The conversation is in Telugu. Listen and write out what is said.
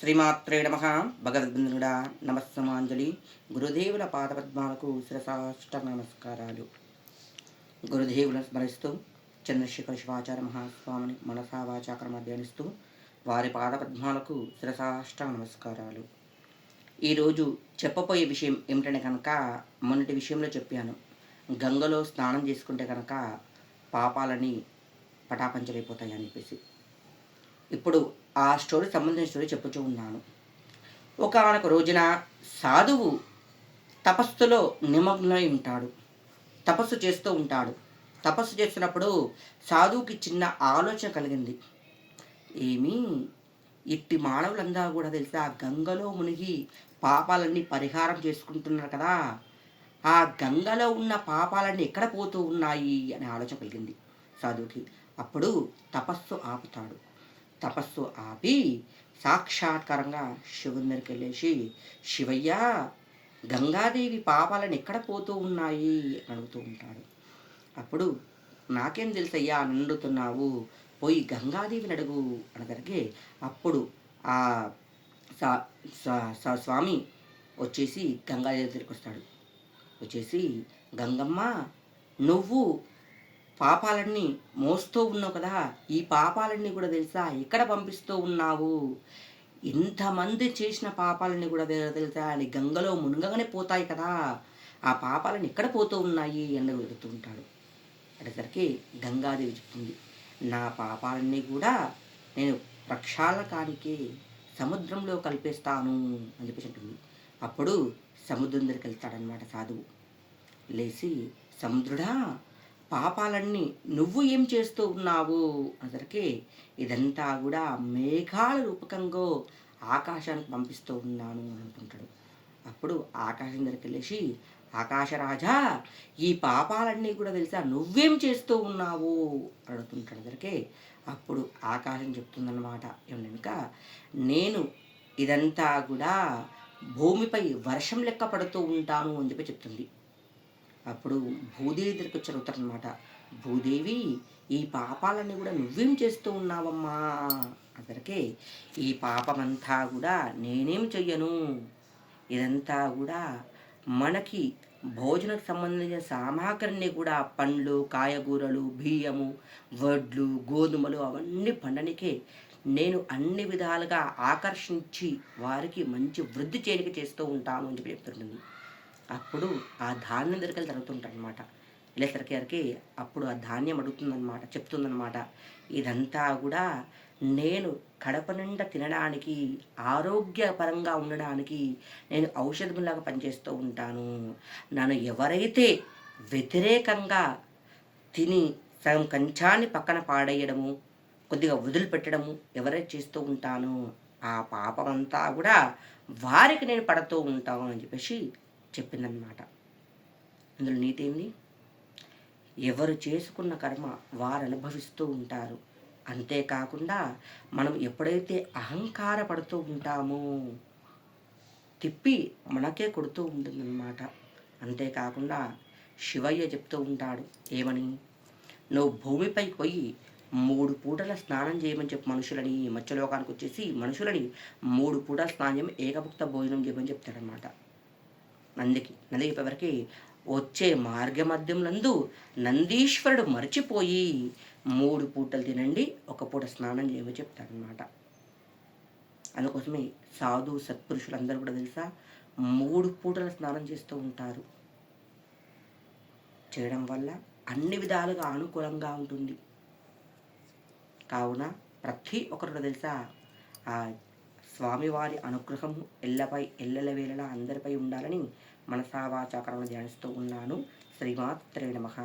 శ్రీమాత్రే నమః. భగవద్బంధుడా నమస్సమాంజలి. గురుదేవుల పాదపద్మాలకు శిరసాష్ట నమస్కారాలు. గురుదేవులను స్మరిస్తూ చంద్రశేఖర శివాచార్య మహాస్వామిని మనసా వాచా కర్మ ధ్యానిస్తూ వారి పాదపద్మాలకు శిరసాష్ట నమస్కారాలు. ఈరోజు చెప్పబోయే విషయం ఏమిటంటే కనుక, మొన్నటి విషయంలో చెప్పాను, గంగలో స్నానం చేసుకుంటే కనుక పాపాలని పటాపంచలైపోతాయి అని చెప్పేసి. ఇప్పుడు ఆ స్టోరీ సంబంధించిన స్టోరీ చెప్పుతూ ఉన్నాను. ఒకానొక రోజున సాధువు తపస్సులో నిమగ్నమై ఉంటాడు. తపస్సు చేస్తూ ఉంటాడు. తపస్సు చేస్తున్నప్పుడు సాధువుకి చిన్న ఆలోచన కలిగింది. ఏమీ ఇట్టి మానవులందరూ కూడా తెలుసా గంగలో మునిగి పాపాలన్నీ పరిహారం చేసుకుంటున్నారు కదా, ఆ గంగలో ఉన్న పాపాలన్నీ ఎక్కడ పోతూ ఉన్నాయి అనే ఆలోచన కలిగింది సాధువుకి. అప్పుడు తపస్సు ఆపుతాడు. తపస్సు ఆపి సాక్షాత్కారంగా శివుని దగ్గరికి వెళ్ళేసి, శివయ్య, గంగాదేవి పాపాలను ఎక్కడ పోతూ ఉన్నాయి అని అడుగుతూ ఉంటాడు. అప్పుడు నాకేం తెలుసయ్యా అని అడుగుతున్నావు, పోయి గంగాదేవిని అడుగు అనగలిగే. అప్పుడు ఆ స్వామి వచ్చేసి గంగాదేవి దగ్గరికి వస్తాడు. వచ్చేసి, గంగమ్మ, నువ్వు పాపాలన్నీ మోస్తూ ఉన్నావు కదా, ఈ పాపాలన్నీ కూడా తెలుసా ఎక్కడ పంపిస్తూ ఉన్నావు? ఇంతమంది చేసిన పాపాలన్నీ కూడా తెలుసా అని గంగలో మునుగగానే పోతాయి కదా, ఆ పాపాలన్నీ ఎక్కడ పోతూ ఉన్నాయి అని అడుగుతూ ఉంటాడు. అనేసరికి గంగాదేవి చెప్తుంది, నా పాపాలన్నీ కూడా నేను ప్రక్షాళకానికి సముద్రంలో కలిపేస్తాను అని చెప్పేసి ఉంటుంది. అప్పుడు సముద్రం దగ్గరికి వెళ్తాడనమాట సాధువు. లేచి, సముద్రుడా, పాపాలన్నీ నువ్వు ఏం చేస్తూ ఉన్నావు అనేసరికి, ఇదంతా కూడా మేఘాల రూపకంగా ఆకాశానికి పంపిస్తూ ఉన్నాను అని అనుకుంటాడు. అప్పుడు ఆకాశం దగ్గరికి వెళ్ళేసి, ఆకాశరాజా, ఈ పాపాలన్నీ కూడా తెలుసా నువ్వేం చేస్తూ ఉన్నావు అడుగుతుంటాడు దగ్గరికి. అప్పుడు ఆకాశం చెప్తుందన్నమాట, ఏమనక, నేను ఇదంతా కూడా భూమిపై వర్షం లెక్క పడుతూ ఉంటాను అని చెప్పి చెప్తుంది. అప్పుడు భూదేవి దగ్గరికి వచ్చి అడుగుతారనమాట, భూదేవి, ఈ పాపాలన్నీ కూడా నువ్వేం చేస్తూ ఉన్నావమ్మా అందరికీ. ఈ పాపమంతా కూడా నేనేం చెయ్యను, ఇదంతా కూడా మనకి భోజనకు సంబంధించిన సామాగ్రిని కూడా పండ్లు, కాయగూరలు, బియ్యము, వడ్లు, గోధుమలు అవన్నీ పండనికే నేను అన్ని విధాలుగా ఆకర్షించి వారికి మంచి వృద్ధి చేరిక చేస్తూ ఉంటాను అని చెప్పి చెప్తుంటుంది. అప్పుడు ఆ ధాన్యం దగ్గరికి జరుగుతుంటారు అనమాట. వెళ్ళేసరికి అప్పుడు ఆ ధాన్యం అడుగుతుందన్నమాట, చెప్తుందన్నమాట, ఇదంతా కూడా నేను కడప నిండా తినడానికి, ఆరోగ్యపరంగా ఉండడానికి నేను ఔషధంలాగా పనిచేస్తూ ఉంటాను. నన్ను ఎవరైతే వ్యతిరేకంగా తిని సగం కంచాన్ని పక్కన పాడేయడము, కొద్దిగా వదిలిపెట్టడము ఎవరైతే చేస్తూ ఉంటానో ఆ పాపమంతా కూడా వారికి నేను పడుతూ ఉంటాను అని చెప్పేసి చెప్పిందనమాట. అందులో నీతి ఏంది? ఎవరు చేసుకున్న కర్మ వారు అనుభవిస్తూ ఉంటారు. అంతేకాకుండా మనం ఎప్పుడైతే అహంకార పడుతూ ఉంటామో తిప్పి మనకే కొడుతూ ఉంటుందన్నమాట. అంతేకాకుండా శివయ్య చెప్తూ ఉంటాడు, ఏమని, నువ్వు భూమిపైకి పోయి 3 పూటల స్నానం చేయమని చెప్పి మనుషులని, మత్స్యలోకానికి వచ్చేసి మనుషులని 3 పూటల స్నానం చేయమని, ఏకభుక్త భోజనం చేయమని చెప్తాడనమాట. నందికి చెప్పేవరకు వచ్చే మార్గ మధ్యంలందు నందీశ్వరుడు మర్చిపోయి 3 పూటలు తినండి, 1 పూట స్నానం చేయమని చెప్తాడనమాట. అందుకోసమే సాధు సత్పురుషులందరూ కూడా తెలుసా 3 పూటల స్నానం చేస్తూ ఉంటారు. చేయడం వల్ల అన్ని విధాలుగా అనుకూలంగా ఉంటుంది. కావున ప్రతి ఒక్కరు తెలుసా ఆ స్వామివారి అనుగ్రహము ఎల్లల వేళలా అందరిపై ఉండాలని మనసా వాచా కర్మణ ధ్యానిస్తూ ఉన్నాను. శ్రీమాత్రే నమః.